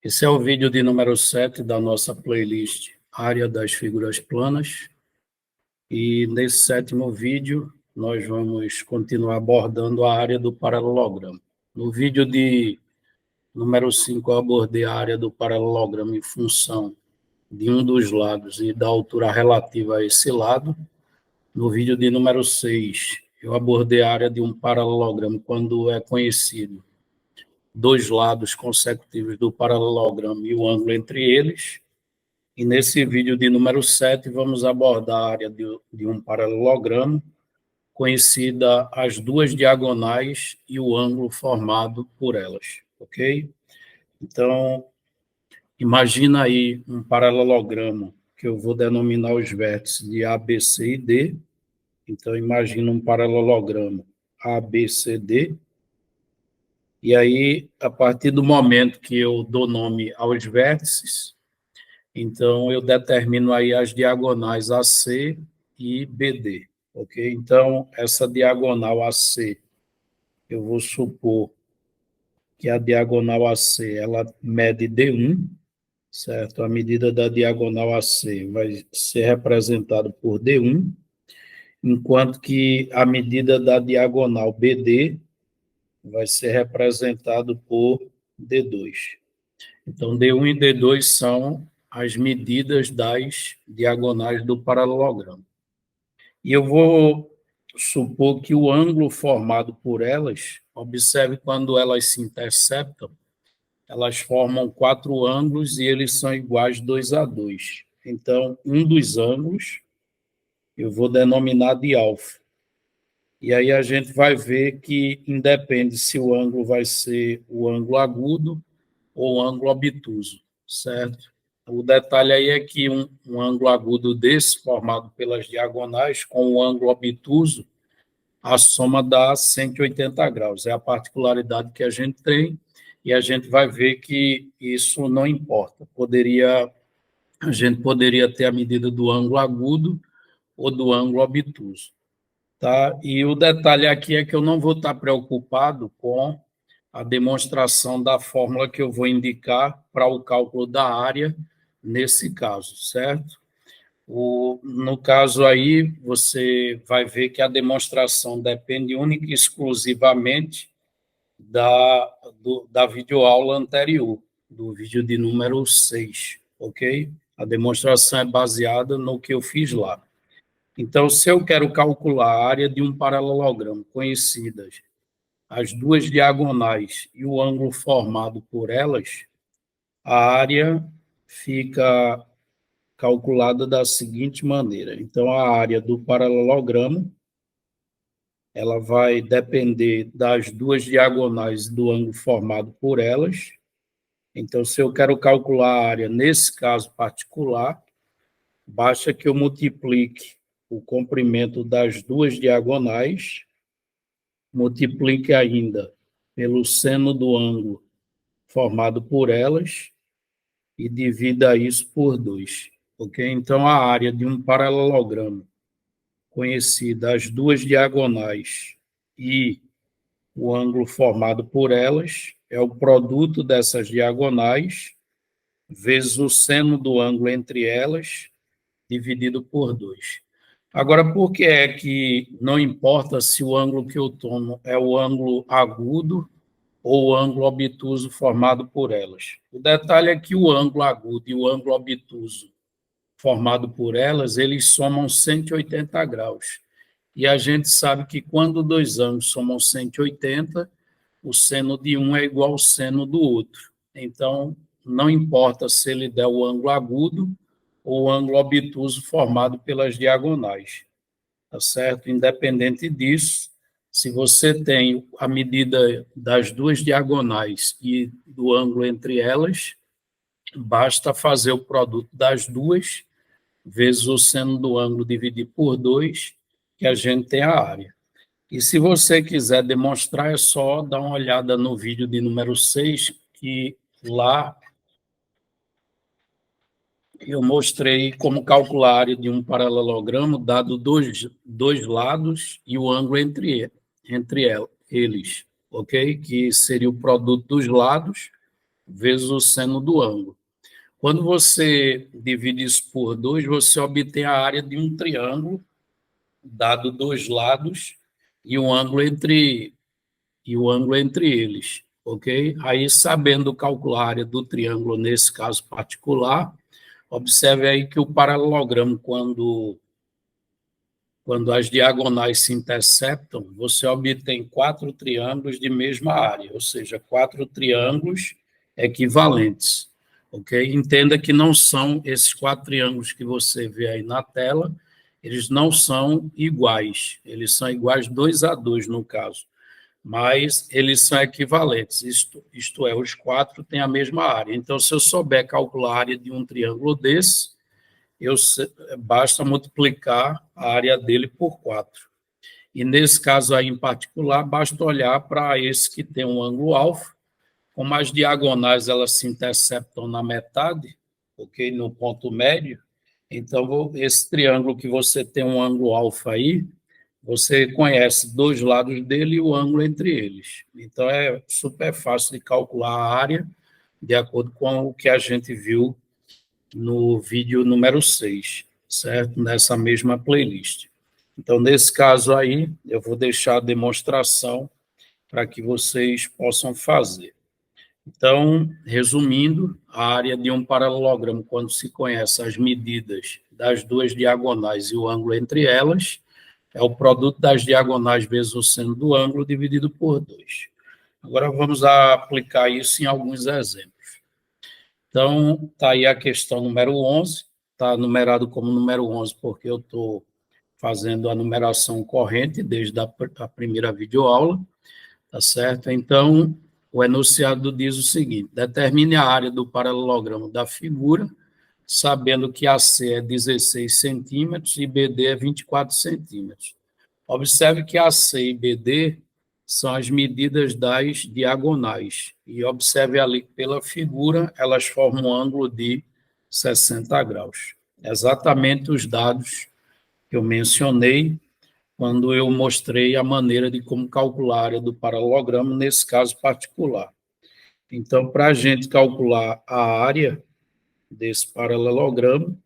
Esse é o vídeo de número 7 da nossa playlist Área das Figuras Planas. E nesse sétimo vídeo, nós vamos continuar abordando a área do paralelogramo. No vídeo de número 5, eu abordei a área do paralelogramo em função de um dos lados e da altura relativa a esse lado. No vídeo de número 6, eu abordei a área de um paralelogramo quando é conhecido dois lados consecutivos do paralelogramo e o ângulo entre eles. E nesse vídeo de número 7, vamos abordar a área de um paralelogramo, conhecida as duas diagonais e o ângulo formado por elas, ok? Então, imagina aí um paralelogramo que eu vou denominar os vértices de A, B, C e D. Então, imagina um paralelogramo A, B, C, D. E aí, a partir do momento que eu dou nome aos vértices, então eu determino aí as diagonais AC e BD, ok? Então, essa diagonal AC, eu vou supor que a diagonal AC, ela mede D1, certo? A medida da diagonal AC vai ser representada por D1, enquanto que a medida da diagonal BD vai ser representado por D2. Então, D1 e D2 são as medidas das diagonais do paralelogramo. E eu vou supor que o ângulo formado por elas, observe quando elas se interceptam, elas formam quatro ângulos e eles são iguais 2 a 2. Então, um dos ângulos eu vou denominar de alfa. E aí a gente vai ver que independe se o ângulo vai ser o ângulo agudo ou ângulo obtuso, certo? O detalhe aí é que um ângulo agudo desse, formado pelas diagonais, com o ângulo obtuso, a soma dá 180 graus. É a particularidade que a gente tem, e a gente vai ver que isso não importa. A gente poderia ter a medida do ângulo agudo ou do ângulo obtuso. Tá? E o detalhe aqui é que eu não vou estar preocupado com a demonstração da fórmula que eu vou indicar para o cálculo da área nesse caso, certo? No caso aí, você vai ver que a demonstração depende única e exclusivamente da videoaula anterior, do vídeo de número 6, ok? A demonstração é baseada no que eu fiz lá. Então, se eu quero calcular a área de um paralelogramo conhecidas as duas diagonais e o ângulo formado por elas, a área fica calculada da seguinte maneira. Então, a área do paralelogramo, ela vai depender das duas diagonais do ângulo formado por elas. Então, se eu quero calcular a área nesse caso particular, basta que eu multiplique o comprimento das duas diagonais, multiplique ainda pelo seno do ângulo formado por elas e divida isso por 2, ok? Então, a área de um paralelogramo conhecida as duas diagonais e o ângulo formado por elas é o produto dessas diagonais vezes o seno do ângulo entre elas dividido por 2. Agora, por que é que não importa se o ângulo que eu tomo é o ângulo agudo ou o ângulo obtuso formado por elas? O detalhe é que o ângulo agudo e o ângulo obtuso formado por elas, eles somam 180 graus. E a gente sabe que quando dois ângulos somam 180, o seno de um é igual ao seno do outro. Então, não importa se ele der o ângulo agudo ou o ângulo obtuso formado pelas diagonais, tá certo? Independente disso, se você tem a medida das duas diagonais e do ângulo entre elas, basta fazer o produto das duas vezes o seno do ângulo dividido por 2, que a gente tem a área. E se você quiser demonstrar, é só dar uma olhada no vídeo de número 6, que lá eu mostrei como calcular a área de um paralelogramo, dado dois lados e o ângulo entre eles, ok? Que seria o produto dos lados vezes o seno do ângulo. Quando você divide isso por 2, você obtém a área de um triângulo, dado dois lados e o ângulo entre eles, ok? Aí, sabendo calcular a área do triângulo nesse caso particular, observe aí que o paralelogramo, quando as diagonais se interceptam, você obtém 4 triângulos de mesma área, ou seja, 4 triângulos equivalentes, ok? Entenda que não são esses 4 triângulos que você vê aí na tela, eles não são iguais, eles são iguais 2 a 2 no caso, mas eles são equivalentes, isto é, os 4 têm a mesma área. Então, se eu souber calcular a área de um triângulo desse, basta multiplicar a área dele por 4. E nesse caso aí em particular, basta olhar para esse que tem um ângulo alfa, como as diagonais elas se interceptam na metade, ok? No ponto médio. Então, esse triângulo que você tem um ângulo alfa aí, você conhece dois lados dele e o ângulo entre eles. Então, é super fácil de calcular a área, de acordo com o que a gente viu no vídeo número 6, certo? Nessa mesma playlist. Então, nesse caso aí, eu vou deixar a demonstração para que vocês possam fazer. Então, resumindo, a área de um paralelogramo, quando se conhece as medidas das duas diagonais e o ângulo entre elas, é o produto das diagonais vezes o seno do ângulo dividido por 2. Agora, vamos aplicar isso em alguns exemplos. Então, está aí a questão número 11, está numerado como número 11 porque eu estou fazendo a numeração corrente desde a primeira videoaula, tá certo? Então, o enunciado diz o seguinte: determine a área do paralelogramo da figura, sabendo que AC é 16 centímetros e BD é 24 centímetros. Observe que AC e BD são as medidas das diagonais. E observe ali que pela figura, elas formam um ângulo de 60 graus. Exatamente os dados que eu mencionei quando eu mostrei a maneira de como calcular a área do paralelogramo nesse caso particular. Então, para a gente calcular a área desse paralelogramo,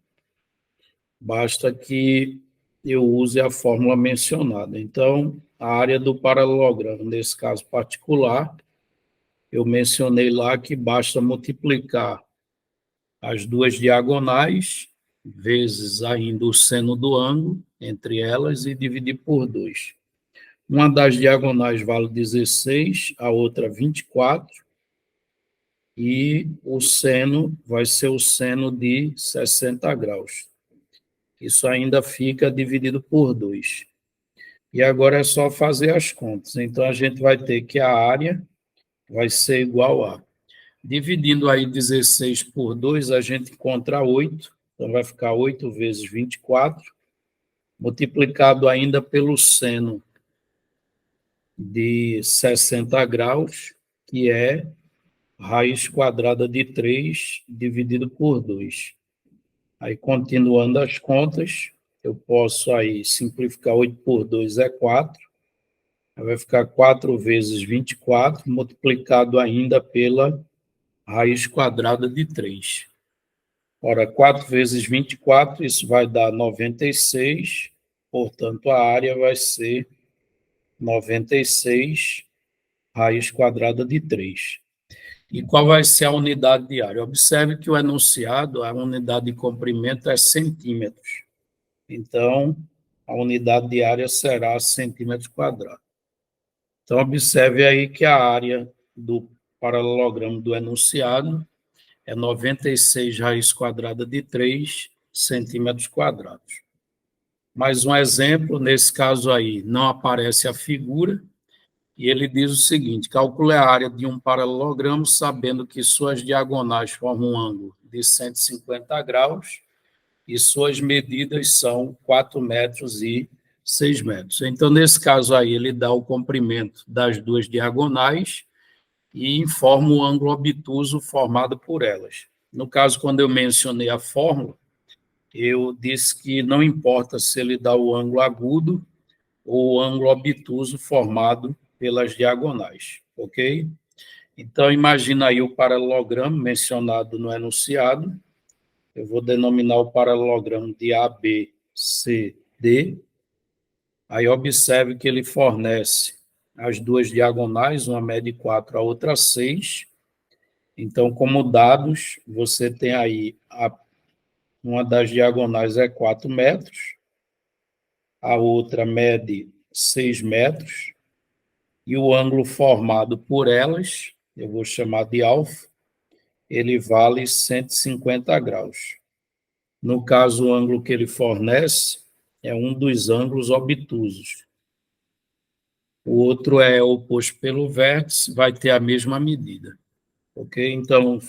basta que eu use a fórmula mencionada. Então, a área do paralelogramo, nesse caso particular, eu mencionei lá que basta multiplicar as duas diagonais, vezes ainda o seno do ângulo entre elas e dividir por 2. Uma das diagonais vale 16, a outra 24, e o seno vai ser o seno de 60 graus. Isso ainda fica dividido por 2. E agora é só fazer as contas. Então, a gente vai ter que a área vai ser igual a... Dividindo aí 16 por 2, a gente encontra 8. Então, vai ficar 8 vezes 24, multiplicado ainda pelo seno de 60 graus, que é raiz quadrada de 3 dividido por 2. Aí, continuando as contas, eu posso aí simplificar 8 por 2 é 4. Vai ficar 4 vezes 24, multiplicado ainda pela raiz quadrada de 3. Ora, 4 vezes 24, isso vai dar 96, portanto, a área vai ser 96 raiz quadrada de 3. E qual vai ser a unidade de área? Observe que o enunciado, a unidade de comprimento é centímetros. Então, a unidade de área será centímetros quadrados. Então, observe aí que a área do paralelogramo do enunciado é 96 raiz quadrada de 3 centímetros quadrados. Mais um exemplo, nesse caso aí, não aparece a figura, e ele diz o seguinte: calcule a área de um paralelogramo sabendo que suas diagonais formam um ângulo de 150 graus e suas medidas são 4 metros e 6 metros. Então, nesse caso aí, ele dá o comprimento das duas diagonais e informa o ângulo obtuso formado por elas. No caso, quando eu mencionei a fórmula, eu disse que não importa se ele dá o ângulo agudo ou o ângulo obtuso formado pelas diagonais, ok? Então, imagina aí o paralelogramo mencionado no enunciado. Eu vou denominar o paralelogramo de ABCD. Aí observe que ele fornece as duas diagonais, uma mede 4, a outra 6. Então, como dados, você tem aí uma das diagonais é 4 metros, a outra mede 6 metros, e o ângulo formado por elas, eu vou chamar de alfa, ele vale 150 graus. No caso, o ângulo que ele fornece é um dos ângulos obtusos. O outro é oposto pelo vértice, vai ter a mesma medida. Ok? Então,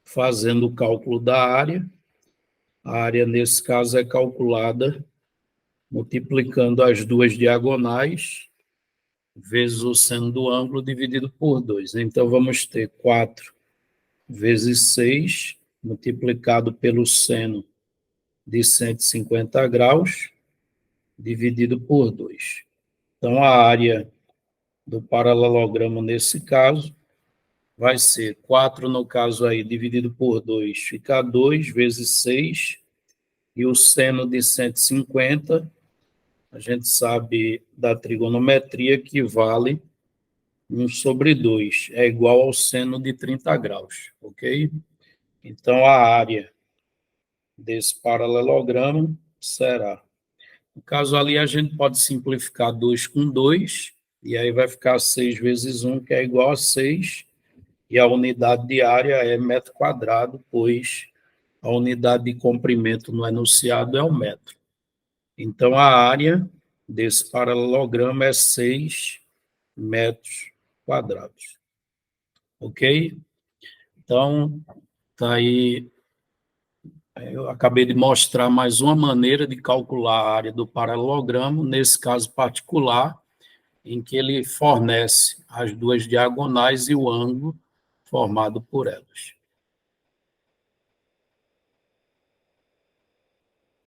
fazendo o cálculo da área, a área, nesse caso, é calculada multiplicando as duas diagonais vezes o seno do ângulo dividido por 2. Então, vamos ter 4 vezes 6 multiplicado pelo seno de 150 graus dividido por 2. Então, a área do paralelogramo, nesse caso, vai ser 4, no caso aí, dividido por 2, fica 2 vezes 6, e o seno de 150, a gente sabe da trigonometria que vale 1 sobre 2, é igual ao seno de 30 graus, ok? Então, a área desse paralelogramo será, no caso ali, a gente pode simplificar 2 com 2, e aí vai ficar 6 vezes 1, que é igual a 6, e a unidade de área é metro quadrado, pois a unidade de comprimento no enunciado é o metro. Então, a área desse paralelogramo é 6 metros quadrados. Ok? Então, está aí. Eu acabei de mostrar mais uma maneira de calcular a área do paralelogramo, nesse caso particular, em que ele fornece as duas diagonais e o ângulo formado por elas.